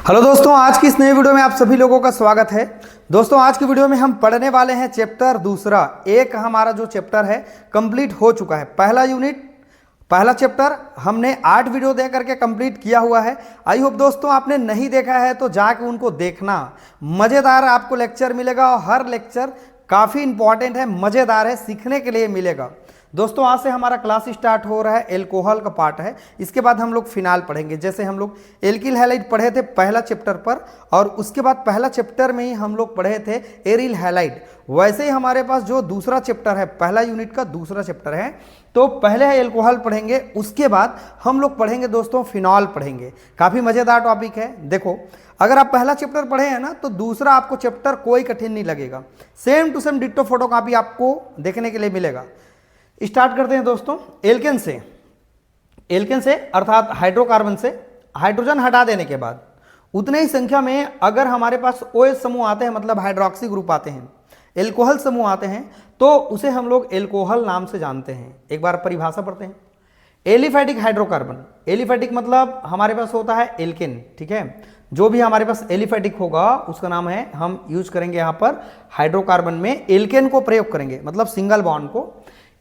Hello दोस्तों, आज की इस नई वीडियो में आप सभी लोगों का स्वागत है। दोस्तों, आज की वीडियो में हम पढ़ने वाले हैं चैप्टर दूसरा। एक हमारा जो चैप्टर है कंप्लीट हो चुका है। पहला यूनिट, पहला चैप्टर हमने 8 वीडियो दे करके कंप्लीट किया हुआ है। आई होप दोस्तों आपने नहीं देखा है तो जाके उनको देखना। मज़ेदार आपको लेक्चर मिलेगा और हर लेक्चर काफ़ी इंपॉर्टेंट है, मज़ेदार है, सीखने के लिए मिलेगा। दोस्तों, आज से हमारा क्लास स्टार्ट हो रहा है। एल्कोहल का पार्ट है, इसके बाद हम लोग फिनाल पढ़ेंगे। जैसे हम लोग एल्किल हैलाइड पढ़े थे पहला चैप्टर पर, और उसके बाद पहला चैप्टर में ही हम लोग पढ़े थे एरिल हैलाइड। वैसे ही हमारे पास जो दूसरा चैप्टर है, पहला यूनिट का दूसरा चैप्टर है, तो पहले है एल्कोहल पढ़ेंगे, उसके बाद हम लोग पढ़ेंगे दोस्तों फिनॉल पढ़ेंगे। काफ़ी मज़ेदार टॉपिक है। देखो, अगर आप पहला चैप्टर पढ़े हैं ना तो दूसरा आपको चैप्टर कोई कठिन नहीं लगेगा। Same to same ditto photocopy आपको देखने के लिए मिलेगा। स्टार्ट करते हैं दोस्तों एल्केन से। एल्केन से अर्थात हाइड्रोकार्बन से हाइड्रोजन हटा देने के बाद उतने ही संख्या में अगर हमारे पास OH समूह आते हैं, मतलब हाइड्रोक्सी ग्रुप आते हैं, एल्कोहल समूह आते हैं, तो उसे हम लोग एल्कोहल नाम से जानते हैं। एक बार परिभाषा पढ़ते हैं। एलिफैटिक हाइड्रोकार्बन, एलिफैटिक मतलब हमारे पास होता है एल्केन, ठीक है। जो भी हमारे पास एलिफैटिक होगा उसका नाम है, हम यूज करेंगे यहाँ पर हाइड्रोकार्बन में एल्केन को प्रयोग करेंगे, मतलब सिंगल बॉन्ड को।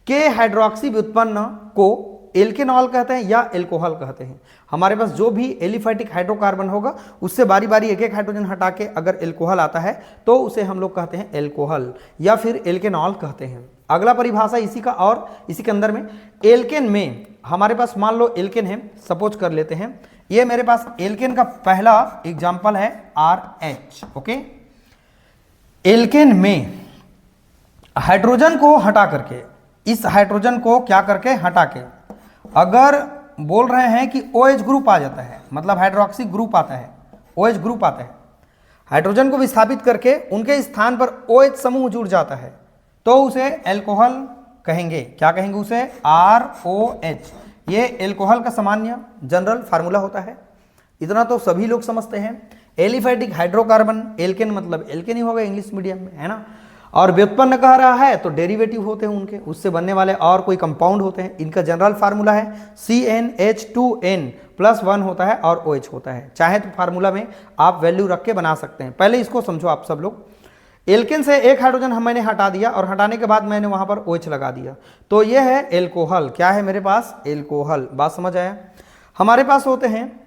के हाइड्रोक्सी व्युत्पन्न को एल्केनॉल कहते हैं या एल्कोहल कहते हैं। हमारे पास जो भी एलिफैटिक हाइड्रोकार्बन होगा उससे बारी बारी एक एक हाइड्रोजन हटा के अगर एल्कोहल आता है तो उसे हम लोग कहते हैं एल्कोहल या फिर एल्केनॉल कहते हैं। अगला परिभाषा इसी का, और इसी के अंदर में एल्केन में हमारे पास मान लो एल्केन है, सपोज कर लेते हैं ये मेरे पास एल्केन का पहला एग्जाम्पल है RH। ओके, एल्केन में हाइड्रोजन को हटा करके, इस हाइड्रोजन को क्या करके हटा के अगर बोल रहे हैं कि OH ग्रुप आ जाता है, मतलब हाइड्रोक्सी ग्रुप आता है, OH ग्रुप आता है, हाइड्रोजन को विस्थापित करके उनके स्थान पर OH समूह जुड़ जाता है तो उसे एल्कोहल कहेंगे। क्या कहेंगे उसे? ROH। ये एल्कोहल का सामान्य जनरल फार्मूला होता है, इतना तो सभी लोग समझते हैं। एलिफैटिक हाइड्रोकार्बन, एल्केन मतलब एल्केन ही होगा इंग्लिश मीडियम में, है ना। और व्युत्पन्न कह रहा है तो डेरिवेटिव होते हैं उनके, उससे बनने वाले और कोई कंपाउंड होते हैं। इनका जनरल फार्मूला है CnH2n+1 होता है और OH होता है। चाहे तो फार्मूला में आप वैल्यू रख के बना सकते हैं। पहले इसको समझो आप सब लोग। एल्केन से एक हाइड्रोजन मैंने हटा दिया और हटाने के बाद मैंने वहां पर OH लगा दिया, तो यह है एल्कोहल। क्या है मेरे पास? एल्कोहल। बात समझ आया? हमारे पास होते हैं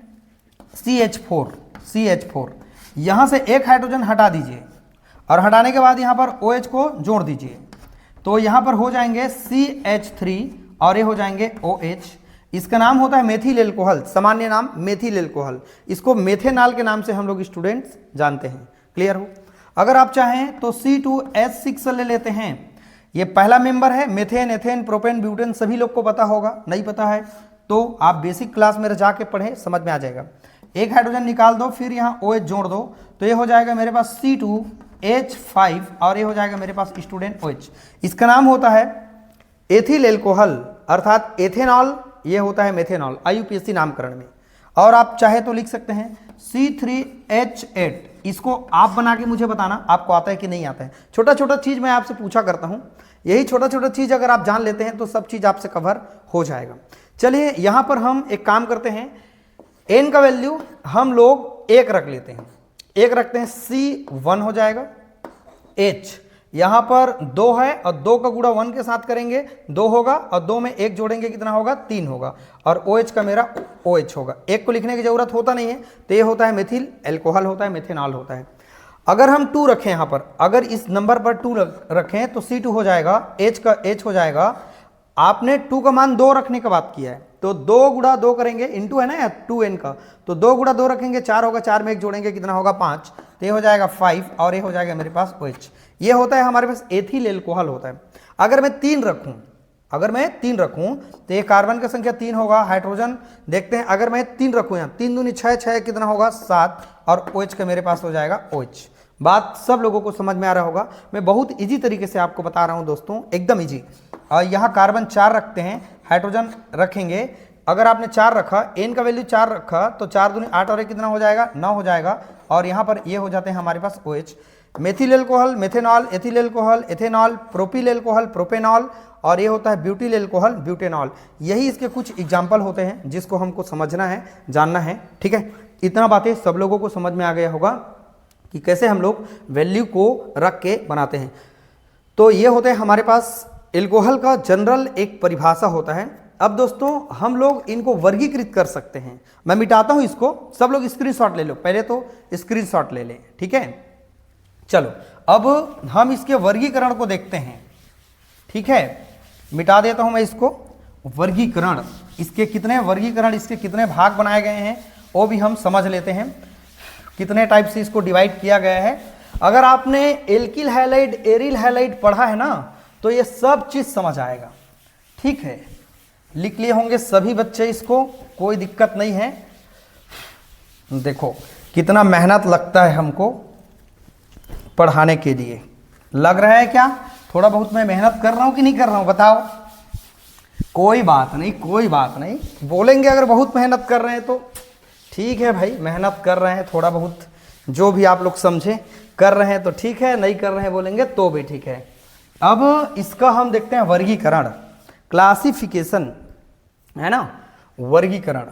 CH4। यहां से एक हाइड्रोजन हटा दीजिए और हटाने के बाद यहाँ पर OH को जोड़ दीजिए, तो यहाँ पर हो जाएंगे CH3 और ये हो जाएंगे OH। इसका नाम होता है मेथिल एल्कोहल, सामान्य नाम मेथिल एल्कोहल। इसको मेथेनॉल के नाम से हम लोग स्टूडेंट्स जानते हैं। क्लियर हो? अगर आप चाहें तो C2H6 ले लेते हैं। ये पहला मेंबर है। मेथेन, एथेन, प्रोपेन, ब्यूटेन सभी लोग को पता होगा। नहीं पता है तो आप बेसिक क्लास में जाके पढ़ें, समझ में आ जाएगा। एक हाइड्रोजन निकाल दो, फिर यहाँ OH जोड़ दो, तो ये हो जाएगा मेरे पास C2H5 और ये हो जाएगा मेरे पास स्टूडेंट OH। इसका नाम होता है एथिल एल्कोहल अर्थात एथेनॉल। ये होता है मेथेनॉल IUPAC नामकरण में। और आप चाहे तो लिख सकते हैं C3H8। इसको आप बना के मुझे बताना आपको आता है कि नहीं आता है। छोटा छोटा चीज मैं आपसे पूछा करता हूं, यही छोटा छोटा चीज अगर आप जान लेते हैं तो सब चीज आपसे कवर हो जाएगा। चलिए यहां पर हम एक काम करते हैं, N का वैल्यू हम लोग 1 रख लेते हैं। 1 रखते हैं, C1 हो जाएगा। H यहां पर 2 है और 2 का गुणा 1 के साथ करेंगे 2 होगा, और 2 में 1 जोड़ेंगे कितना होगा? 3 होगा। और OH का मेरा OH होगा। 1 को लिखने की जरूरत होता नहीं है, तो ये होता है मेथिल एल्कोहल होता है, मेथेनॉल होता है। अगर हम 2 रखें यहाँ पर, अगर इस नंबर पर 2 रखें तो C2 हो जाएगा, H का H हो जाएगा। आपने 2 का मान 2 रखने का बात किया है, तो 2 गुणा 2 करेंगे, इंटू है ना 2n का, तो 2 गुणा 2 रखेंगे 4 होगा, 4 में 1 जोड़ेंगे कितना होगा? 5, तो ये हो जाएगा 5 और ये हो जाएगा मेरे पास OH। ये होता है हमारे पास एथिल एल्कोहल होता है। अगर मैं 3 रखूं, तो ये कार्बन का संख्या 3 होगा। हाइड्रोजन देखते हैं, अगर मैं 3 रखूं, यहाँ 3 दूनी 6, 6 कितना होगा? 7 और OH का मेरे पास हो जाएगा OH। बात सब लोगों को समझ में आ रहा होगा। मैं बहुत इजी तरीके से आपको बता रहा हूं दोस्तों, एकदम इजी। और यहाँ कार्बन 4 रखते हैं, हाइड्रोजन रखेंगे। अगर आपने 4 रखा, N का वैल्यू 4 रखा, तो 4 दूनी 8 और 1 कितना हो जाएगा? 9 हो जाएगा। और यहाँ पर ये हो जाते हैं हमारे पास OH। Methyl alcohol, methanol, ethyl alcohol, ethanol, propyl alcohol, propanol, और ये होता है ब्यूटिल एल्कोहल, ब्यूटेनॉल। यही इसके कुछ एग्जाम्पल होते हैं जिसको हमको समझना है, जानना है। ठीक है, इतना बातें सब लोगों को समझ में आ गया होगा कि कैसे हम लोग वैल्यू को रख के बनाते हैं। तो ये होते हैं हमारे पास एल्कोहल का जनरल एक परिभाषा होता है। अब दोस्तों हम लोग इनको वर्गीकृत कर सकते हैं। मैं मिटाता हूं इसको, सब लोग स्क्रीनशॉट ले लो, पहले तो स्क्रीनशॉट ले लें, ठीक है। चलो अब हम इसके वर्गीकरण को देखते हैं, ठीक है। मिटा देता हूं मैं इसको। वर्गीकरण, इसके कितने वर्गीकरण, इसके कितने भाग बनाए गए हैं वो भी हम समझ लेते हैं, कितने टाइप से इसको डिवाइड किया गया है। अगर आपने एल्किल हैलाइड, एरिल हैलाइड पढ़ा है ना, तो ये सब चीज समझ आएगा, ठीक है। लिख लिए होंगे सभी बच्चे इसको, कोई दिक्कत नहीं है। देखो कितना मेहनत लगता है हमको पढ़ाने के लिए, लग रहा है क्या थोड़ा बहुत मैं मेहनत कर रहा हूं कि नहीं कर रहा हूं, बताओ। कोई बात नहीं, कोई बात नहीं, बोलेंगे अगर बहुत मेहनत कर रहे हैं तो ठीक है भाई, मेहनत कर रहे हैं थोड़ा बहुत, जो भी आप लोग समझे कर रहे हैं तो ठीक है, नहीं कर रहे हैं बोलेंगे तो भी ठीक है। अब इसका हम देखते हैं वर्गीकरण, क्लासिफिकेशन, है ना, वर्गीकरण।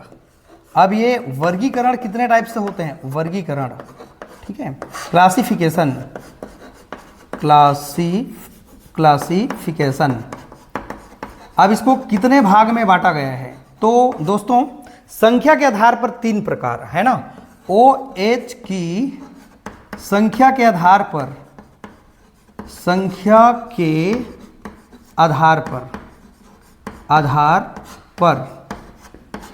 अब ये वर्गीकरण कितने टाइप से होते हैं, वर्गीकरण, ठीक है। Classification, classification. अब इसको कितने भाग में बांटा गया है, तो दोस्तों संख्या के आधार पर 3 प्रकार है ना। OH की संख्या के आधार पर, संख्या के आधार पर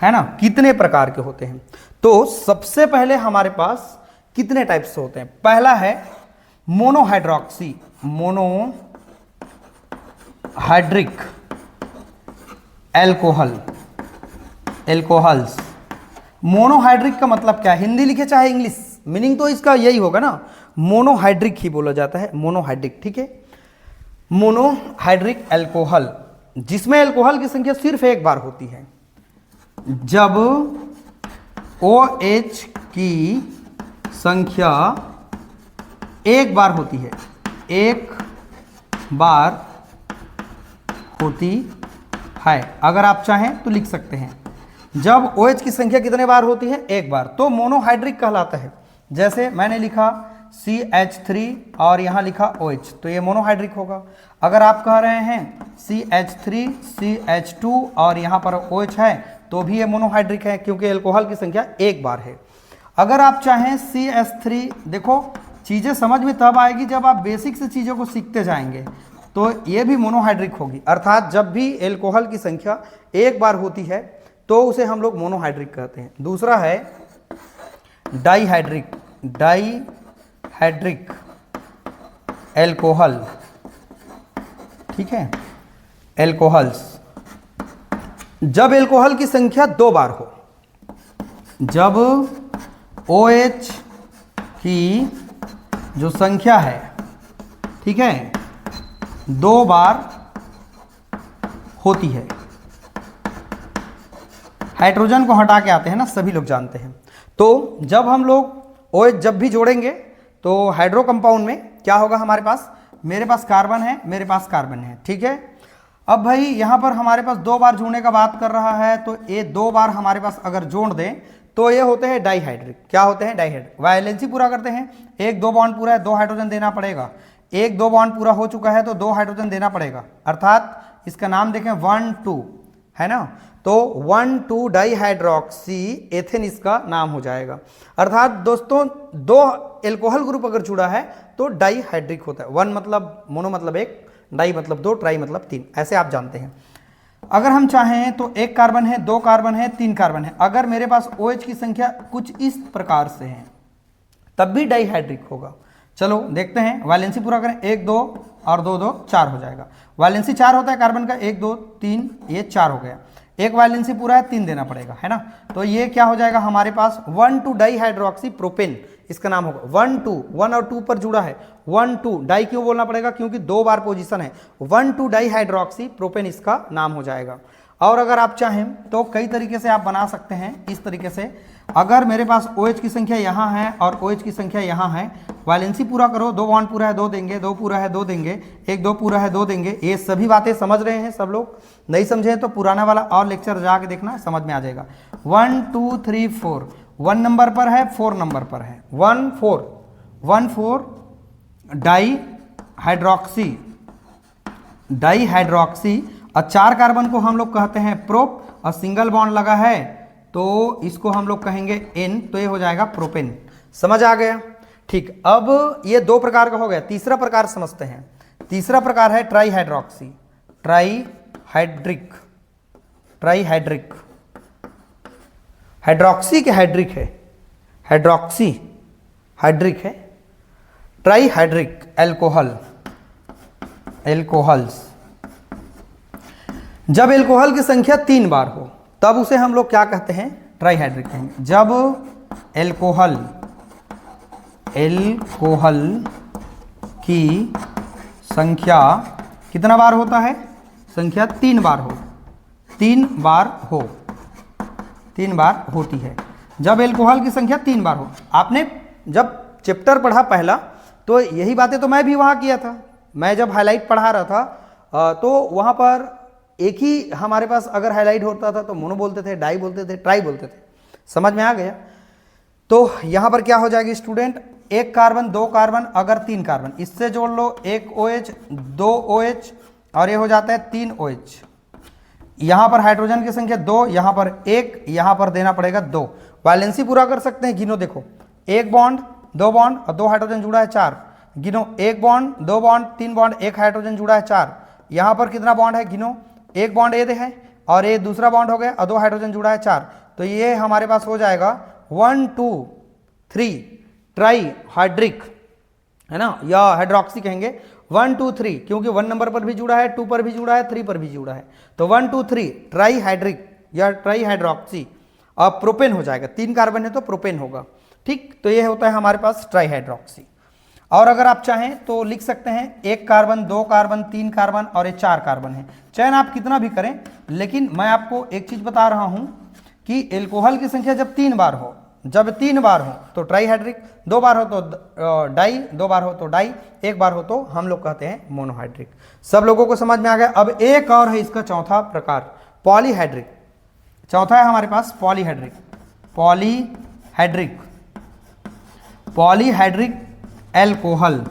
है ना, कितने प्रकार के होते हैं। तो सबसे पहले हमारे पास कितने टाइप से होते हैं। पहला है मोनोहाइड्रोक्सी, मोनोहाइड्रिक एल्कोहल, एल्कोहल्स। मोनोहाइड्रिक का मतलब क्या है, हिंदी लिखे चाहे इंग्लिश, मीनिंग तो इसका यही होगा ना, मोनोहाइड्रिक ही बोला जाता है, मोनोहाइड्रिक, ठीक है। मोनोहाइड्रिक एल्कोहल, जिसमें एल्कोहल की संख्या सिर्फ एक बार होती है। जब OH की संख्या एक बार होती है, एक बार होती है, अगर आप चाहें तो लिख सकते हैं। जब OH की संख्या कितने बार होती है, एक बार, तो मोनोहाइड्रिक कहलाता है। जैसे मैंने लिखा CH3 और यहाँ लिखा OH, तो ये मोनोहाइड्रिक होगा। अगर आप कह रहे हैं CH3 CH2 और यहाँ पर OH है, तो भी ये मोनोहाइड्रिक है, क्योंकि एल्कोहल की संख्या एक बार है। अगर आप चाहें CH3, देखो चीज़ें समझ में तब आएगी जब आप बेसिक से चीज़ों को सीखते जाएंगे, तो ये भी मोनोहाइड्रिक होगी। अर्थात जब भी एल्कोहल की संख्या एक बार होती है तो उसे हम लोग मोनोहाइड्रिक कहते हैं। दूसरा है डाईहाइड्रिक, डाईहाइड्रिक एल्कोहल, ठीक है, एल्कोहल्स। जब एल्कोहल की संख्या 2 बार हो, जब OH की जो संख्या है, ठीक है, 2 बार होती है। हाइड्रोजन को हटा के आते हैं ना, सभी लोग जानते हैं। तो जब हम लोग OH जब भी जोड़ेंगे तो हाइड्रो कंपाउंड में क्या होगा हमारे पास, मेरे पास कार्बन है, मेरे पास कार्बन है, ठीक है। अब भाई यहाँ पर हमारे पास 2 बार जोड़ने का बात कर रहा है, तो ये 2 बार हमारे पास अगर जोड़ दें तो ये होते हैं डाईहाइड्रिक। क्या होते हैं, डाईहाइड्रिक। वैलेंसी पूरा करते हैं, 1-2 बॉन्ड पूरा है, 2 हाइड्रोजन देना पड़ेगा। 1-2 बॉन्ड पूरा हो चुका है तो 2 हाइड्रोजन देना पड़ेगा, अर्थात इसका नाम देखें 1,2, है ना। तो 1,2 डाईहाइड्रोक्सी एथेन इसका नाम हो जाएगा। अर्थात दोस्तों 2 एल्कोहल ग्रुप अगर जुड़ा है तो डाईहाइड्रिक होता है। 1 मतलब मोनो मतलब 1, डाई मतलब 2, ट्राई मतलब 3, ऐसे आप जानते हैं। अगर हम चाहें तो 1 कार्बन है, 2 कार्बन है, 3 कार्बन है, अगर मेरे पास OH की संख्या कुछ इस प्रकार से है तब भी डाईहाइड्रिक होगा। चलो देखते हैं, वैलेंसी पूरा करें, 1 2 और 2 2 4 हो जाएगा। वैलेंसी 4 होता है कार्बन का, 1 2 3, ये 4 हो गया। एक वैलेंसी पूरा है, 3 देना पड़ेगा, है ना। तो ये क्या हो जाएगा हमारे पास 1,2 डाईहाइड्रोक्सी प्रोपेन, इसका नाम होगा। 1,2, 1 और 2 पर जुड़ा है, 1,2 डाई क्यों बोलना पड़ेगा, क्योंकि 2 बार पोजीशन है। 1,2 डाईहाइड्रोक्सी प्रोपेन इसका नाम हो जाएगा। और अगर आप चाहें तो कई तरीके से आप बना सकते हैं, इस तरीके से। अगर मेरे पास OH की संख्या यहाँ है और OH की संख्या यहाँ है, वैलेंसी पूरा करो, 2 बॉन्ड पूरा है 2 देंगे, 2 पूरा है 2 देंगे, 1 2 पूरा है 2 देंगे। ये सभी बातें समझ रहे हैं सब लोग, नहीं समझे तो पुराना वाला और लेक्चर जाके देखना, समझ में आ जाएगा। 1 2 3 4, 1 नंबर पर है, 4 नंबर पर है, 1 4 डाई हाइड्रोक्सी और 4 कार्बन को हम लोग कहते हैं प्रोप और सिंगल बॉन्ड लगा है तो इसको हम लोग कहेंगे एन, तो ये हो जाएगा प्रोपेन। समझ आ गया? ठीक, अब ये 2 प्रकार का हो गया। तीसरा प्रकार समझते हैं। तीसरा प्रकार है ट्राईहाइड्रिक। हाइड्रोक्सी के हाइड्रिक है, हाइड्रिक है। ट्राईहाइड्रिक एल्कोहल्स, जब एल्कोहल की संख्या 3 बार हो तब उसे हम लोग क्या कहते हैं? ट्राईहाइड्रिक कहेंगे। जब एल्कोहल की संख्या कितना बार होता है? संख्या 3 बार हो, 3 बार होती है। जब एल्कोहल की संख्या 3 बार हो। आपने जब चैप्टर पढ़ा पहला तो यही बातें तो मैं भी वहाँ किया था। मैं जब हाईलाइट पढ़ा रहा था तो वहाँ पर एक ही हमारे पास अगर हाईलाइट होता था तो मोनो बोलते थे, डाई बोलते थे, ट्राई बोलते थे। समझ में आ गया? तो यहाँ पर क्या हो जाएगी स्टूडेंट? 1 कार्बन, 2 कार्बन, अगर 3 कार्बन इससे जोड़ लो 1 OH, 2 OH और ये हो जाता है 3 OH। यहाँ पर हाइड्रोजन की संख्या 2, यहाँ पर 1, यहाँ पर देना पड़ेगा 2। वैलेंसी पूरा कर सकते हैं। गिनो, देखो 1 बॉन्ड, 2 बॉन्ड और 2 हाइड्रोजन जुड़ा है 4। गिनो 1 बॉन्ड, 2 बॉन्ड, 3 बॉन्ड, 1 हाइड्रोजन जुड़ा है 4। यहाँ पर कितना बॉन्ड है? गिनो, 1 बॉन्ड ये है और ये दूसरा बॉन्ड हो गया और 2 हाइड्रोजन जुड़ा है 4। तो ये हमारे पास हो जाएगा 1 2 3 ट्राईहाइड्रिक, है ना, या हाइड्रोक्सी कहेंगे। 1 2 3 क्योंकि 1 नंबर पर भी जुड़ा है, 2 पर भी जुड़ा है, 3 पर भी जुड़ा है। तो 1 2 3 ट्राईहाइड्रिक या ट्राईहाइड्रोक्सी। अब प्रोपेन हो जाएगा, 3 कार्बन है तो प्रोपेन होगा। ठीक, तो ये होता है हमारे पास ट्राईहाइड्रोक्सी। और अगर आप चाहें तो लिख सकते हैं 1 कार्बन, 2 कार्बन, 3 कार्बन और ये 4 कार्बन है। चयन आप कितना भी करें, लेकिन मैं आपको एक चीज बता रहा हूं कि एल्कोहल की संख्या जब 3 बार हो, जब 3 बार हो तो ट्राईहाइड्रिक, 2 बार हो तो डाई, 2 बार हो तो डाई, 1 बार हो तो हम लोग कहते हैं मोनोहाइड्रिक। सब लोगों को समझ में आ गया? अब एक और है इसका चौथा प्रकार, पॉलीहाइड्रिक। चौथा है हमारे पास पॉलीहाइड्रिक एल्कोहल।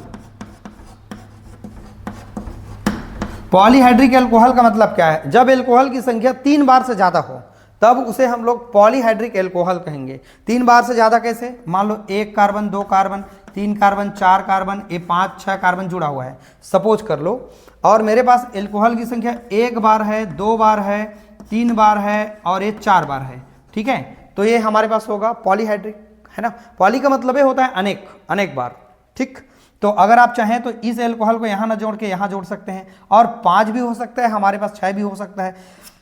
पॉलीहाइड्रिक एल्कोहल का मतलब क्या है? जब एल्कोहल की संख्या 3 बार से ज्यादा हो तब उसे हम लोग पॉलीहाइड्रिक एल्कोहल कहेंगे। 3 बार से ज्यादा कैसे? मान लो 1 कार्बन, 2 कार्बन, 3 कार्बन, 4 कार्बन, ये 5 6 कार्बन जुड़ा हुआ है, सपोज कर लो। और मेरे पास एल्कोहल की संख्या 1 बार है, 2 बार है, 3 बार है और ये 4 बार है। ठीक है, तो ये हमारे पास होगा पॉलीहाइड्रिक, है ना। पॉली का मतलब ये होता है अनेक बार। ठीक, तो अगर आप चाहें तो इस एल्कोहल को यहाँ ना जोड़ के यहाँ जोड़ सकते हैं, और 5 भी हो सकता है, हमारे पास 6 भी हो सकता है।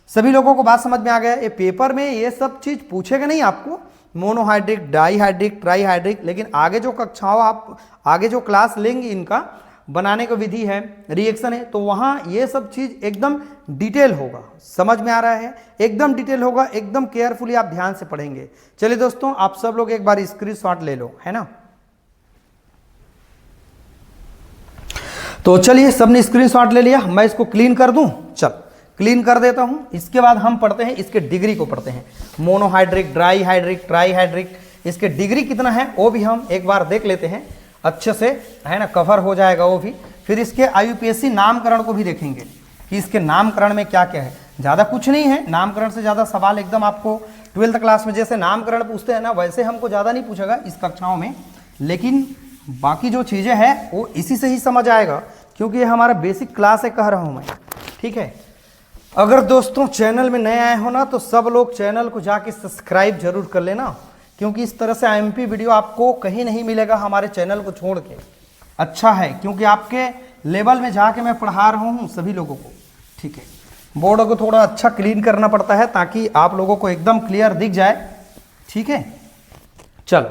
सभी लोगों को बात समझ में आ गया? ये पेपर में ये सब चीज पूछेगा नहीं आपको, मोनोहाइड्रिक, डाईहाइड्रिक, ट्राईहाइड्रिक, लेकिन आगे जो कक्षाओं आप आगे जो क्लास लेंगे, इनका बनाने का विधि है, रिएक्शन है, तो वहाँ ये सब चीज एकदम डिटेल होगा। समझ में आ रहा है? एकदम डिटेल होगा, एकदम केयरफुली आप ध्यान से पढ़ेंगे। चलिए दोस्तों, आप सब लोग एक बार स्क्रीनशॉट ले लो, है ना। तो चलिए, सबने स्क्रीनशॉट ले लिया, मैं इसको क्लीन कर दूं। चल क्लीन कर देता हूं। इसके बाद हम पढ़ते हैं, इसके डिग्री को पढ़ते हैं। मोनोहाइड्रिक, डाईहाइड्रिक, ट्राईहाइड्रिक, इसके डिग्री कितना है वो भी हम एक बार देख लेते हैं अच्छे से, है ना, कवर हो जाएगा वो भी। फिर इसके IUPAC नामकरण को भी देखेंगे कि इसके नामकरण में क्या क्या है। ज़्यादा कुछ नहीं है, नामकरण से ज़्यादा सवाल एकदम आपको 12th क्लास में जैसे नामकरण पूछते हैं ना, वैसे हमको ज़्यादा नहीं पूछेगा इस कक्षाओं में, लेकिन बाकी जो चीज़ें हैं वो इसी से ही समझ आएगा, क्योंकि ये हमारा बेसिक क्लास है, कह रहा हूँ मैं। ठीक है, अगर दोस्तों चैनल में नए आए हो ना, तो सब लोग चैनल को जाके सब्सक्राइब जरूर कर लेना, क्योंकि इस तरह से IMP वीडियो आपको कहीं नहीं मिलेगा हमारे चैनल को छोड़ के। अच्छा है, क्योंकि आपके लेवल में जाके मैं पढ़ा रहा हूँ सभी लोगों को। ठीक है, बोर्ड को थोड़ा अच्छा क्लीन करना पड़ता है ताकि आप लोगों को एकदम क्लियर दिख जाए। ठीक है, चलो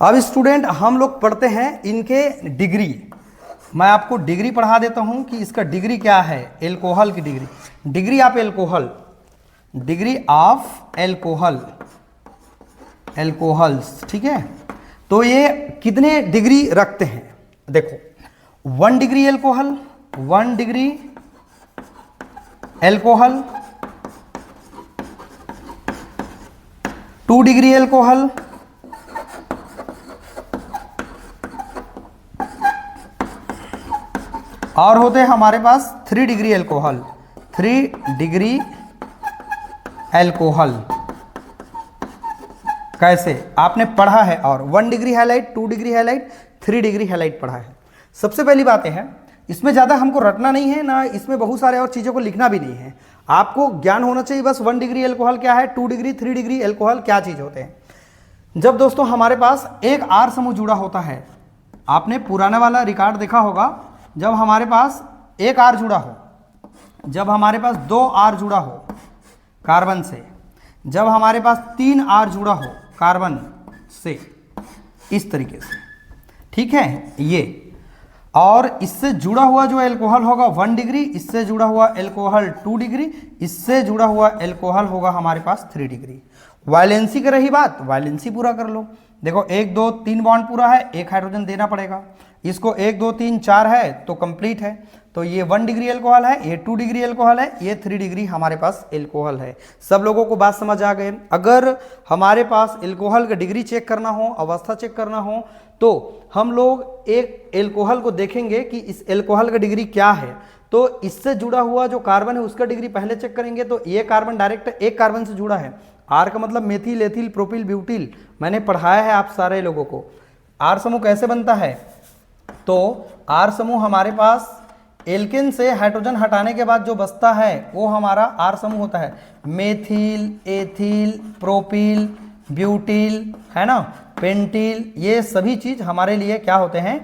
अब स्टूडेंट हम लोग पढ़ते हैं इनके डिग्री। मैं आपको डिग्री पढ़ा देता हूं कि इसका डिग्री क्या है, एल्कोहल की degree. Degree of alcohol, degree of alcohol, alcohols. ठीक है, तो ये कितने डिग्री रखते हैं? देखो, 1 degree alcohol, 1 degree alcohol, 2 degree alcohol, और होते हैं हमारे पास 3 डिग्री एल्कोहल, 3 डिग्री एल्कोहल। कैसे आपने पढ़ा है, और 1 degree halide, 2 degree halide, 3 degree halide पढ़ा है। सबसे पहली बात है इसमें ज़्यादा हमको रटना नहीं है ना, इसमें बहुत सारे और चीज़ों को लिखना भी नहीं है। आपको ज्ञान होना चाहिए बस 1 डिग्री एल्कोहल क्या है, 2 डिग्री 3 डिग्री एल्कोहल क्या चीज़ होते हैं। जब दोस्तों हमारे पास एक आर समूह जुड़ा होता है, आपने पुराना वाला रिकॉर्ड देखा होगा, जब हमारे पास एक आर जुड़ा हो, जब हमारे पास 2 आर जुड़ा हो कार्बन से, जब हमारे पास 3 आर जुड़ा हो कार्बन से, इस तरीके से, ठीक है ये। और इससे जुड़ा हुआ जो एल्कोहल होगा 1 डिग्री, इससे जुड़ा हुआ एल्कोहल 2 डिग्री, इससे जुड़ा हुआ एल्कोहल होगा हमारे पास 3 डिग्री। वायलेंसी की रही बात, वायलेंसी पूरा कर लो। देखो 1 2 3 बॉन्ड पूरा है, एक हाइड्रोजन देना पड़ेगा। इसको 1 2 3 4 है तो कंप्लीट है। तो ये 1 डिग्री एल्कोहल है, ये 2 डिग्री एल्कोहल है, ये 3 डिग्री हमारे पास एल्कोहल है। सब लोगों को बात समझ आ गए। अगर हमारे पास एल्कोहल का डिग्री चेक करना हो, अवस्था चेक करना हो, तो हम लोग एक एल्कोहल को देखेंगे कि इस एल्कोहल का डिग्री क्या है। तो इससे जुड़ा हुआ जो कार्बन है उसका डिग्री पहले चेक करेंगे। तो ये कार्बन डायरेक्ट एक कार्बन से जुड़ा है। आर का मतलब मेथिल, एथिल, प्रोपिल, ब्यूटिल, मैंने पढ़ाया है आप सारे लोगों को। आर समूह कैसे बनता है, तो आर समूह हमारे पास एल्केन से हाइड्रोजन हटाने के बाद जो बचता है वो हमारा आर समूह होता है। मेथिल, एथिल, प्रोपिल, ब्यूटिल, है ना, पेंटिल, ये सभी चीज हमारे लिए क्या होते हैं,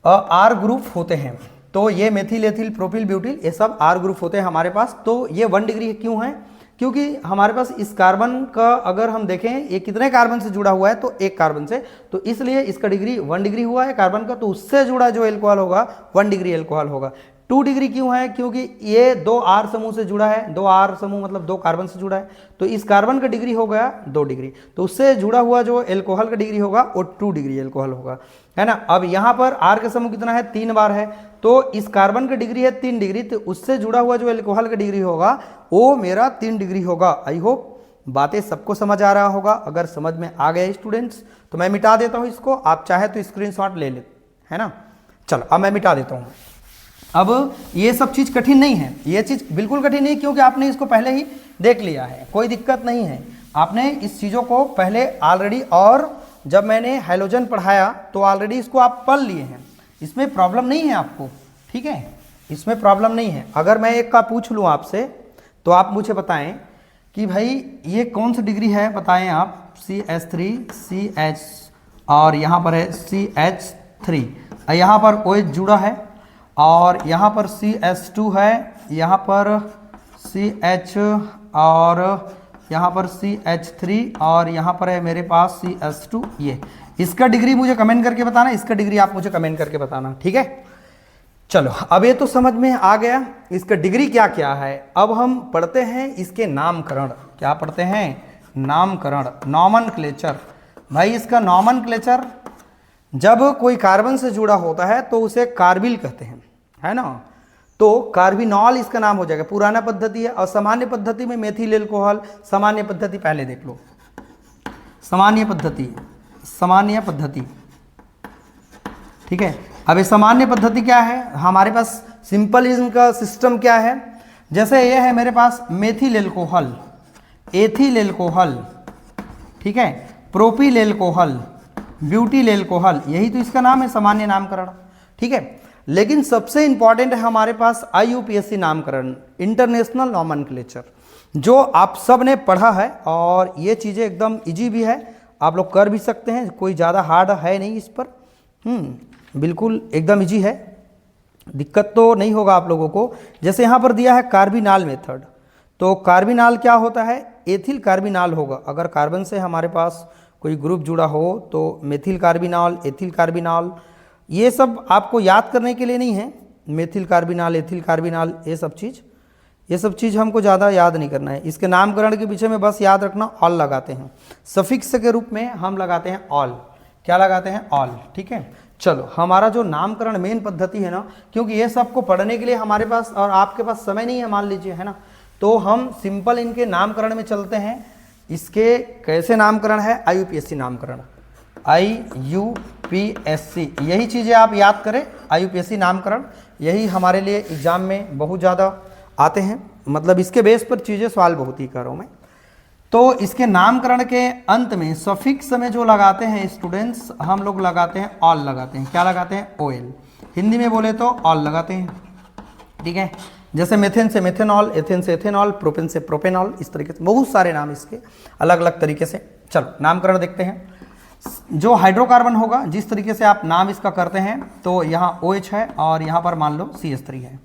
आर ग्रुप होते हैं। तो ये मेथिल, एथिल, प्रोपिल, ब्यूटिल, ये सब आर ग्रुप होते हैं हमारे पास। तो ये 1 डिग्री क्यों है, क्योंकि हमारे पास इस कार्बन का अगर हम देखें ये कितने कार्बन से जुड़ा हुआ है, तो एक कार्बन से, तो इसलिए इसका डिग्री 1 डिग्री हुआ है कार्बन का। तो उससे जुड़ा जो एल्कोहल होगा 1 डिग्री एल्कोहल होगा। 2 डिग्री क्यों है, क्योंकि ये 2 आर समूह से जुड़ा है। 2 आर समूह मतलब 2 कार्बन से जुड़ा है, तो इस कार्बन का डिग्री हो गया 2 डिग्री। तो उससे जुड़ा हुआ जो एल्कोहल का डिग्री होगा वो 2 डिग्री एल्कोहल होगा, है ना। अब यहाँ पर आर का समूह कितना है, 3 बार है, तो इस कार्बन का डिग्री है 3 डिग्री, तो उससे जुड़ा हुआ जो एल्कोहल का डिग्री होगा वो मेरा 3 डिग्री होगा। आई होप बातें सबको समझ आ रहा होगा। अगर समझ में आ गए स्टूडेंट्स तो मैं मिटा देता हूँ इसको, आप चाहे तो स्क्रीनशॉट ले ले, है ना। चलो अब मैं मिटा देता हूँ। अब ये सब चीज़ कठिन नहीं है, ये चीज़ बिल्कुल कठिन नहीं, क्योंकि आपने इसको पहले ही देख लिया है, कोई दिक्कत नहीं है। आपने इस चीज़ों को पहले ऑलरेडी, और जब मैंने हैलोजन पढ़ाया तो ऑलरेडी इसको आप पढ़ लिए हैं, इसमें प्रॉब्लम नहीं है आपको, ठीक है, इसमें प्रॉब्लम नहीं है। अगर मैं एक का पूछ लूँ आपसे तो आप मुझे बताएं कि भाई ये कौन सी डिग्री है, बताएं आप। CH3, CH, और यहाँ पर है CH3, यहाँ पर OH जुड़ा है, और यहाँ पर CH2 है, यहाँ पर CH, और यहाँ पर CH3, और यहाँ पर है मेरे पास CH2। ये इसका डिग्री मुझे कमेंट करके बताना, इसका डिग्री आप मुझे कमेंट करके बताना, ठीक है। चलो अब ये तो समझ में आ गया इसका डिग्री क्या क्या है। अब हम पढ़ते हैं इसके नामकरण। क्या पढ़ते हैं, नामकरण, नॉमनक्लेचर। भाई इसका नॉमनक्लेचर, जब कोई कार्बन से जुड़ा होता है तो उसे कार्बिल कहते हैं, है ना। तो कार्बिनॉल इसका नाम हो जाएगा, पुराना पद्धति है। और सामान्य पद्धति में मेथिल एल्कोहल, सामान्य पद्धति पहले देख लो, सामान्य पद्धति, सामान्य पद्धति, ठीक है। अब ये सामान्य पद्धति क्या है, हमारे पास सिंपल इनका सिस्टम क्या है। जैसे ये है मेरे पास मेथिल एल्कोहल, एथिल एल्कोहल, ठीक है, प्रोपिल एल्कोहल, ब्यूटिल एल्कोहल, यही तो इसका नाम है, सामान्य नामकरण, ठीक है। लेकिन सबसे इंपॉर्टेंट है हमारे पास IUPAC नामकरण, इंटरनेशनल नॉमनक्लेचर, जो आप सब ने पढ़ा है। और ये चीज़ें एकदम इजी भी है, आप लोग कर भी सकते हैं, कोई ज़्यादा हार्ड है नहीं इस पर, बिल्कुल एकदम इजी है, दिक्कत तो नहीं होगा आप लोगों को। जैसे यहाँ पर दिया है कार्बिनाल मेथड, तो कार्बिनाल क्या होता है, एथिल कार्बिनाल होगा। अगर कार्बन से हमारे पास कोई ग्रुप जुड़ा हो तो मेथिल कार्बिनाल, एथिल कार्बिनाल, ये सब आपको याद करने के लिए नहीं है। मेथिल कार्बिनाल, एथिल कार्बिनाल, ये सब चीज़ हमको ज़्यादा याद नहीं करना है। इसके नामकरण के पीछे में बस याद रखना ऑल लगाते हैं, सफिक्स के रूप में हम लगाते हैं ऑल। क्या लगाते हैं, ऑल, ठीक है। चलो हमारा जो नामकरण मेन पद्धति है ना, क्योंकि ये सबको पढ़ने के लिए हमारे पास और आपके पास समय नहीं है मान लीजिए, है ना, तो हम सिंपल इनके नामकरण में चलते हैं। इसके कैसे नामकरण है, IUPAC नामकरण, IUPAC IUPAC, यही चीज़ें आप याद करें। IUPAC नामकरण यही हमारे लिए एग्जाम में बहुत ज़्यादा आते हैं, मतलब इसके बेस पर चीज़ें सवाल बहुत ही कर रहा हूँ मैं। तो इसके नामकरण के अंत में सफिक्स में जो लगाते हैं स्टूडेंट्स, हम लोग लगाते हैं ऑल लगाते हैं। क्या लगाते हैं? OL। हिंदी में बोले तो ऑल लगाते हैं, ठीक है। जैसे मेथेन से मेथेनॉल, एथेन से एथेनॉल, प्रोपेन से प्रोपेनॉल, इस तरीके से बहुत सारे नाम इसके अलग अलग तरीके से। चलो नामकरण देखते हैं। जो हाइड्रोकार्बन होगा, जिस तरीके से आप नाम इसका करते हैं, तो यहाँ OH है और यहाँ पर मान लो CH3 है।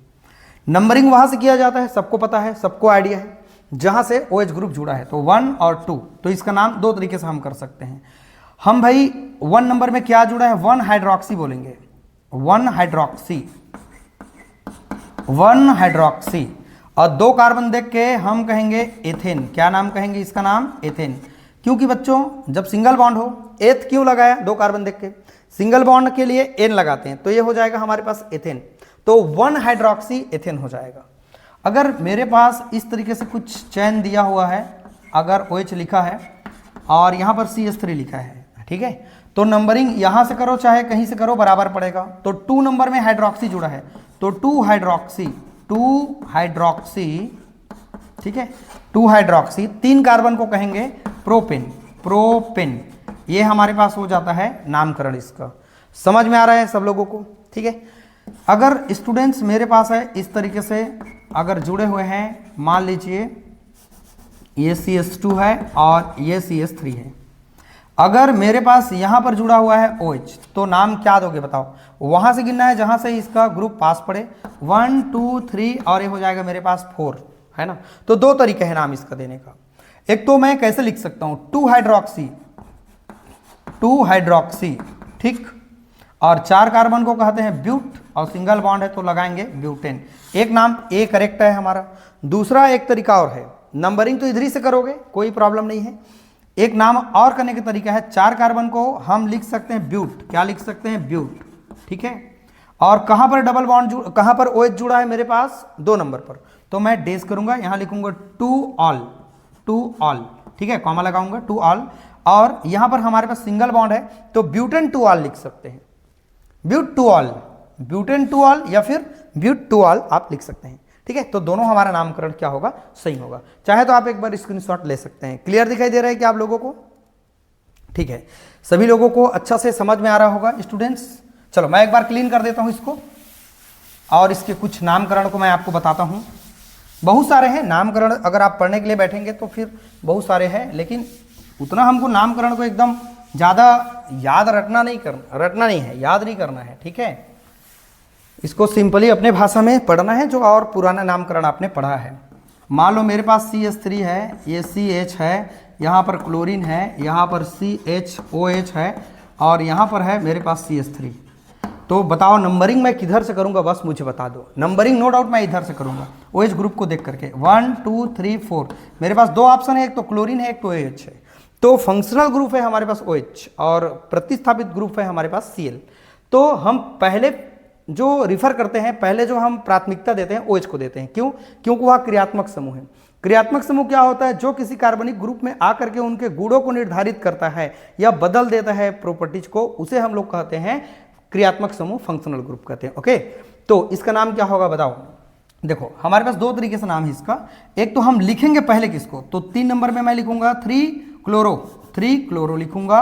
नंबरिंग वहाँ से किया जाता है, सबको पता है, सबको आइडिया है, जहाँ से OH ग्रुप जुड़ा है, तो 1 और 2। तो इसका नाम दो तरीके से हम कर सकते हैं। हम भाई 1 नंबर में क्या जुड़ा है? 1 हाइड्रोक्सी बोलेंगे, 1 हाइड्रोक्सी, 1 हाइड्रोक्सी। और 2 कार्बन देख के हम कहेंगे एथेन। क्या नाम कहेंगे इसका? नाम एथेन। क्योंकि बच्चों जब सिंगल बॉन्ड हो, एथ क्यों लगाया? 2 कार्बन देख के, सिंगल बॉन्ड के लिए N लगाते हैं, तो ये हो जाएगा हमारे पास एथेन। तो 1 हाइड्रोक्सी एथेन हो जाएगा। अगर मेरे पास इस तरीके से कुछ चैन दिया हुआ है, अगर OH लिखा है और यहाँ पर CH3 लिखा है, ठीक है, तो नंबरिंग यहाँ से करो चाहे कहीं से करो बराबर पड़ेगा। तो 2 नंबर में हाइड्रोक्सी जुड़ा है, तो 2 हाइड्रोक्सी, 2 हाइड्रोक्सी, ठीक है, 2 हाइड्रोक्सी। 3 कार्बन को कहेंगे प्रोपेन, प्रोपेन। ये हमारे पास हो जाता है नामकरण इसका। समझ में आ रहा है सब लोगों को? ठीक है। अगर स्टूडेंट्स मेरे पास है इस तरीके से अगर जुड़े हुए हैं, मान लीजिए ये CH2 है और ये CH3 है, अगर मेरे पास यहाँ पर जुड़ा हुआ है OH, तो नाम क्या दोगे बताओ? वहाँ से गिनना है जहाँ से इसका ग्रुप पास पड़े, 1 2 3 और ये हो जाएगा मेरे पास 4, है ना। तो 2 तरीके हैं नाम इसका देने का। एक तो मैं कैसे लिख सकता हूँ? 2 हाइड्रोक्सी, 2 हाइड्रोक्सी, ठीक, और 4 कार्बन को कहते हैं ब्यूट, और सिंगल बॉन्ड है तो लगाएंगे ब्यूटेन। एक नाम ए करेक्ट है हमारा। दूसरा एक तरीका और है, नंबरिंग तो इधर ही से करोगे, कोई प्रॉब्लम नहीं है। एक नाम और करने का तरीका है, 4 कार्बन को हम लिख सकते हैं ब्यूट। क्या लिख सकते हैं? ब्यूट, ठीक है। और कहाँ पर डबल बॉन्ड कहाँ पर OH जुड़ा है मेरे पास? 2 नंबर पर, तो मैं डेज करूंगा, यहाँ लिखूंगा 2 ऑल, 2 ऑल, ठीक है, कॉमा लगाऊंगा 2 ऑल। और यहाँ पर हमारे पास सिंगल बॉन्ड है तो ब्यूटेन 2 ऑल लिख सकते हैं, ब्यूट 2 ऑल, ब्यूटेन 2 ऑल या फिर ब्यूट 2 ऑल आप लिख सकते हैं, ठीक है। तो दोनों हमारा नामकरण क्या होगा? सही होगा। चाहे तो आप एक बार स्क्रीनशॉट ले सकते हैं। क्लियर दिखाई दे रहा है क्या आप लोगों को? ठीक है, सभी लोगों को अच्छा से समझ में आ रहा होगा स्टूडेंट्स। चलो मैं एक बार क्लीन कर देता हूं इसको, और इसके कुछ नामकरण को मैं आपको बताता हूं। बहुत सारे हैं नामकरण, अगर आप पढ़ने के लिए बैठेंगे तो फिर बहुत सारे हैं, लेकिन उतना हमको नामकरण को एकदम ज़्यादा याद रटना नहीं है, याद नहीं करना है, ठीक है। इसको सिंपली अपने भाषा में पढ़ना है, जो और पुराना नामकरण आपने पढ़ा है। मान लो मेरे पास CH3 है, ये CH है, यहाँ पर क्लोरीन है, यहाँ पर CHOH है, और यहाँ पर है मेरे पास CH3। तो बताओ नंबरिंग मैं किधर से करूँगा? बस मुझे बता दो। नंबरिंग नो डाउट मैं इधर से करूँगा, OH ग्रुप को देख करके 1 2 3 4। मेरे पास 2 ऑप्शन है, एक तो क्लोरीन है, एक तो OH है। तो फंक्शनल ग्रुप है हमारे पास OH, और प्रतिस्थापित ग्रुप है हमारे पास Cl। तो हम पहले जो रिफर करते हैं, पहले जो हम प्राथमिकता देते हैं OH को देते हैं। क्यों? क्योंकि वह क्रियात्मक समूह है। क्रियात्मक समूह क्या होता है? जो किसी कार्बनिक ग्रुप में आकर के उनके गुणों को निर्धारित करता है या बदल देता है प्रॉपर्टीज को, उसे हम लोग कहते हैं क्रियात्मक समूह, फंक्शनल ग्रुप कहते हैं। ओके, तो इसका नाम क्या होगा बताओ? देखो हमारे पास 2 तरीके से नाम है इसका। एक तो हम लिखेंगे पहले किसको, तो 3 नंबर में मैं लिखूंगा 3 क्लोरो, 3 क्लोरो लिखूंगा,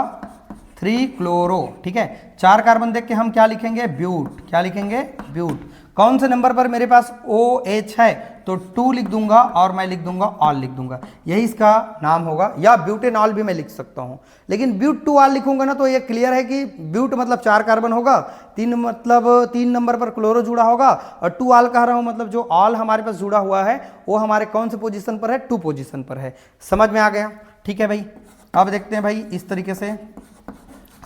3 क्लोरो, ठीक है। 4 कार्बन देख के हम क्या लिखेंगे? ब्यूट। क्या लिखेंगे? ब्यूट। कौन से नंबर पर मेरे पास OH है? तो 2 लिख दूंगा, और मैं लिख दूंगा ऑल लिख दूंगा, यही इसका नाम होगा। या ब्यूटेनॉल भी मैं लिख सकता हूं, लेकिन ब्यूट 2 ऑल लिखूंगा ना तो ये क्लियर है कि ब्यूट मतलब 4 कार्बन होगा, 3 मतलब 3 नंबर पर क्लोरो जुड़ा होगा, और 2 ऑल कह रहा हूं मतलब जो ऑल हमारे पास जुड़ा हुआ है वो हमारे कौन से पोजीशन पर है? 2 पोजीशन पर है। समझ में आ गया? ठीक है भाई, अब देखते हैं भाई इस तरीके से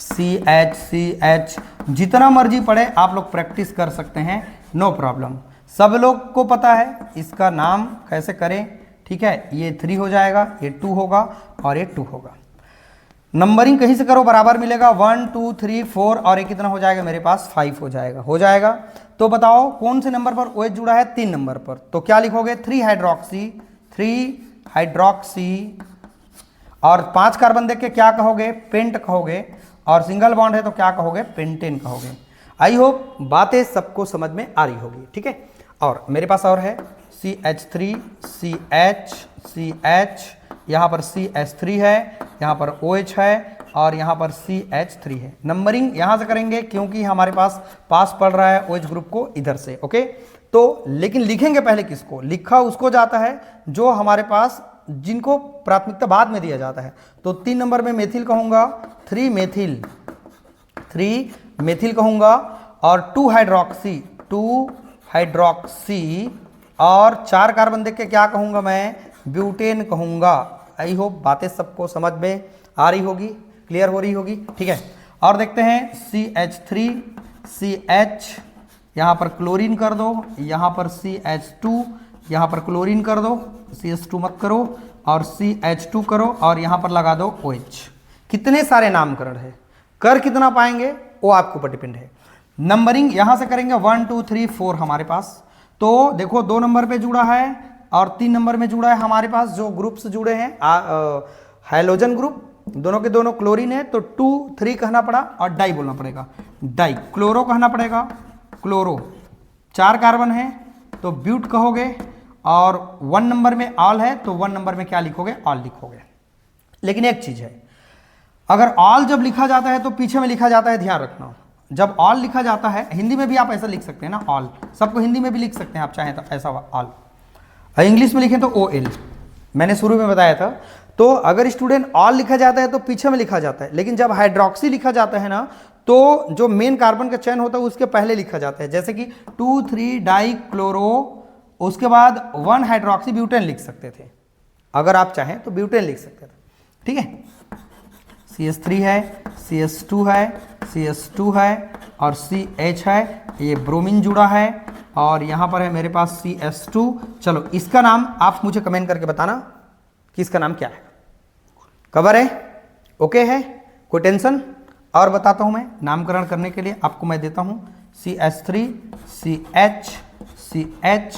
CH जितना मर्जी पढ़े आप लोग प्रैक्टिस कर सकते हैं, नो प्रॉब्लम। सब लोग को पता है इसका नाम कैसे करें, ठीक है। ये 3 हो जाएगा, ये 2 होगा, और ये 2 होगा। नंबरिंग कहीं से करो बराबर मिलेगा, 1 2 3 4, और ये कितना हो जाएगा मेरे पास? 5 हो जाएगा। हो जाएगा। तो बताओ कौन से नंबर पर OH जुड़ा है? 3 नंबर पर। तो क्या लिखोगे? 3 हाइड्रोक्सी, 3 हाइड्रोक्सी, और 5 कार्बन देख के क्या कहोगे? पेंट कहोगे। और सिंगल बॉन्ड है तो क्या कहोगे, पेंटेन कहोगे। आई होप बातें सबको समझ में आ रही होगी, ठीक है। और मेरे पास और है CH3 CH CH, यहाँ पर CH3 है, यहाँ पर OH है और यहाँ पर CH3 है। नंबरिंग यहाँ से करेंगे क्योंकि हमारे पास पड़ रहा है OH ग्रुप को इधर से, ओके। तो लेकिन लिखेंगे पहले किसको, लिखा उसको जाता है जो हमारे पास जिनको प्राथमिकता बाद में दिया जाता है। तो 3 नंबर में मेथिल कहूँगा, 3 मेथिल कहूँगा और 2 हाइड्रोक्सी और 4 कार्बन देख के क्या कहूँगा मैं, ब्यूटेन कहूँगा। आई होप बातें सबको समझ में आ रही होगी, क्लियर हो रही होगी, ठीक है। और देखते हैं CH3 CH, यहाँ पर क्लोरीन कर दो, यहाँ पर CH2, यहाँ पर क्लोरीन कर दो, CH2 मत करो और CH2 करो और यहाँ पर लगा दो OH। कितने सारे नामकरण है, कर कितना पाएंगे वो आपके ऊपर डिपेंड है। नंबरिंग यहाँ से करेंगे 1 2 3 4 हमारे पास। तो देखो 2 नंबर पे जुड़ा है और 3 नंबर में जुड़ा है हमारे पास जो ग्रुप्स जुड़े हैं हाइलोजन ग्रुप, दोनों के दोनों क्लोरीन है। तो 2 3 कहना पड़ा और डाई बोलना पड़ेगा, डाई। क्लोरो कहना पड़ेगा, क्लोरो। 4 कार्बन है तो ब्यूट कहोगे और 1 नंबर में ऑल है तो 1 नंबर में क्या लिखोगे, ऑल लिखोगे। लेकिन एक चीज है, अगर ऑल जब लिखा जाता है तो पीछे में लिखा जाता है, ध्यान रखना। जब ऑल लिखा जाता है, हिंदी में भी आप ऐसा लिख सकते हैं ना, ऑल, सबको हिंदी में भी लिख सकते हैं आप चाहें तो ऐसा ऑल। इंग्लिश में लिखें तो OL, मैंने शुरू में बताया था। तो अगर स्टूडेंट ऑल लिखा जाता है तो पीछे में लिखा जाता है, लेकिन जब हाइड्रोक्सी लिखा जाता है ना तो जो मेन कार्बन का चयन होता है उसके पहले लिखा जाता है। जैसे कि 2 3 डाई क्लोरो, उसके बाद 1 हाइड्रोक्सी ब्यूटेन लिख सकते थे, अगर आप चाहें तो ब्यूटेन लिख सकते थे, ठीक है। CH3 है, CH2 है, CH2 है और CH है, ये ब्रोमीन जुड़ा है और यहाँ पर है मेरे पास CH2। चलो इसका नाम आप मुझे कमेंट करके बताना कि इसका नाम क्या है। कवर है, ओके है, कोई टेंशन? और बताता हूँ मैं नामकरण करने के लिए आपको मैं देता हूँ CH3 CH CH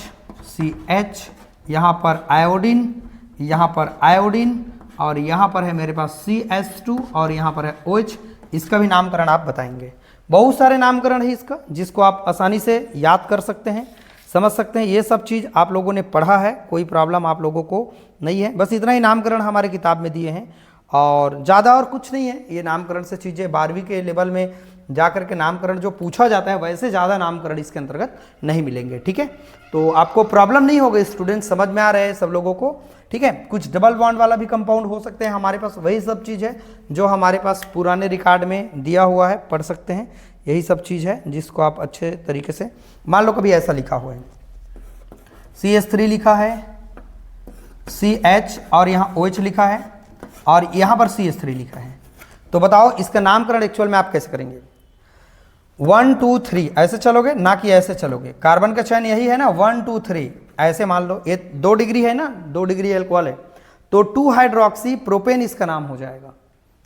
CH, यहाँ पर आयोडीन, यहाँ पर आयोडीन और यहाँ पर है मेरे पास CH2 और यहाँ पर है OH। इसका भी नामकरण आप बताएंगे। बहुत सारे नामकरण है इसका जिसको आप आसानी से याद कर सकते हैं, समझ सकते हैं। ये सब चीज़ आप लोगों ने पढ़ा है, कोई प्रॉब्लम आप लोगों को नहीं है। बस इतना ही नामकरण हमारे किताब में दिए हैं और ज़्यादा और कुछ नहीं है। ये नामकरण से चीज़ें 12वीं के लेवल में जा कर के नामकरण जो पूछा जाता है वैसे ज़्यादा नामकरण इसके अंतर्गत नहीं मिलेंगे, ठीक है। तो आपको प्रॉब्लम नहीं होगी, स्टूडेंट समझ में आ रहे हैं सब लोगों को, ठीक है। कुछ डबल बॉन्ड वाला भी कंपाउंड हो सकते हैं हमारे पास, वही सब चीज़ है जो हमारे पास पुराने रिकॉर्ड में दिया हुआ है, पढ़ सकते हैं। यही सब चीज़ है जिसको आप अच्छे तरीके से, मान लो कभी ऐसा लिखा हुआ है CH3 लिखा है, CH और यहाँ OH लिखा है और यहाँ पर CH3 लिखा है, तो बताओ इसका नामकरण एक्चुअल में आप कैसे करेंगे। 1 2 3 ऐसे चलोगे ना कि ऐसे चलोगे? कार्बन का चयन यही है ना, 1 2 3 ऐसे मान लो। ये 2 डिग्री है ना, 2 डिग्री अल्कोहल है तो 2 हाइड्रोक्सी प्रोपेन इसका नाम हो जाएगा।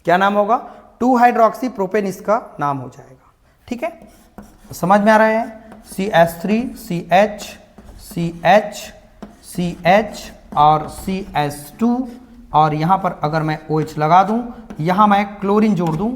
क्या नाम होगा? 2 हाइड्रोक्सी प्रोपेन इसका नाम हो जाएगा, ठीक है। समझ में आ रहा है? CH3 CH CH CH और CH2 और यहाँ पर अगर मैं OH लगा दूँ, यहाँ मैं क्लोरीन जोड़ दूँ,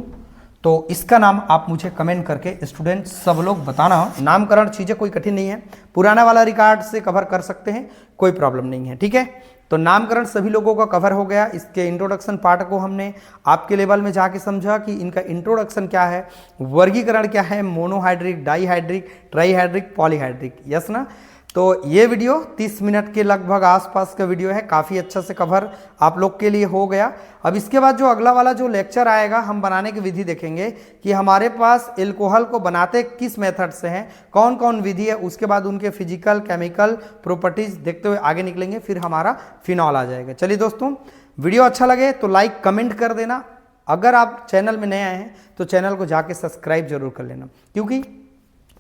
तो इसका नाम आप मुझे कमेंट करके स्टूडेंट सब लोग बताना। नामकरण चीज़ें कोई कठिन नहीं है, पुराना वाला रिकॉर्ड से कवर कर सकते हैं, कोई प्रॉब्लम नहीं है, ठीक है। तो नामकरण सभी लोगों का कवर हो गया। इसके इंट्रोडक्शन पार्ट को हमने आपके लेवल में जाके समझा कि इनका इंट्रोडक्शन क्या है, वर्गीकरण क्या है, monohydric, dihydric, trihydric, polyhydric, yes ना। तो ये वीडियो 30 मिनट के लगभग आसपास का वीडियो है, काफ़ी अच्छा से कवर आप लोग के लिए हो गया। अब इसके बाद जो अगला वाला जो लेक्चर आएगा, हम बनाने की विधि देखेंगे कि हमारे पास एल्कोहल को बनाते किस मेथड से हैं, कौन कौन विधि है, उसके बाद उनके फिजिकल केमिकल प्रॉपर्टीज देखते हुए आगे निकलेंगे, फिर हमारा फिनॉल आ जाएगा। चलिए दोस्तों, वीडियो अच्छा लगे तो लाइक कमेंट कर देना। अगर आप चैनल में नए आए हैं तो चैनल को जाके सब्सक्राइब जरूर कर लेना, क्योंकि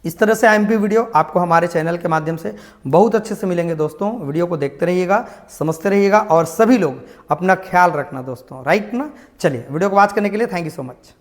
इस तरह से IMP वीडियो आपको हमारे चैनल के माध्यम से बहुत अच्छे से मिलेंगे। दोस्तों वीडियो को देखते रहिएगा, समझते रहिएगा और सभी लोग अपना ख्याल रखना दोस्तों, राइट ना। चलिए वीडियो को वॉच करने के लिए थैंक यू सो मच।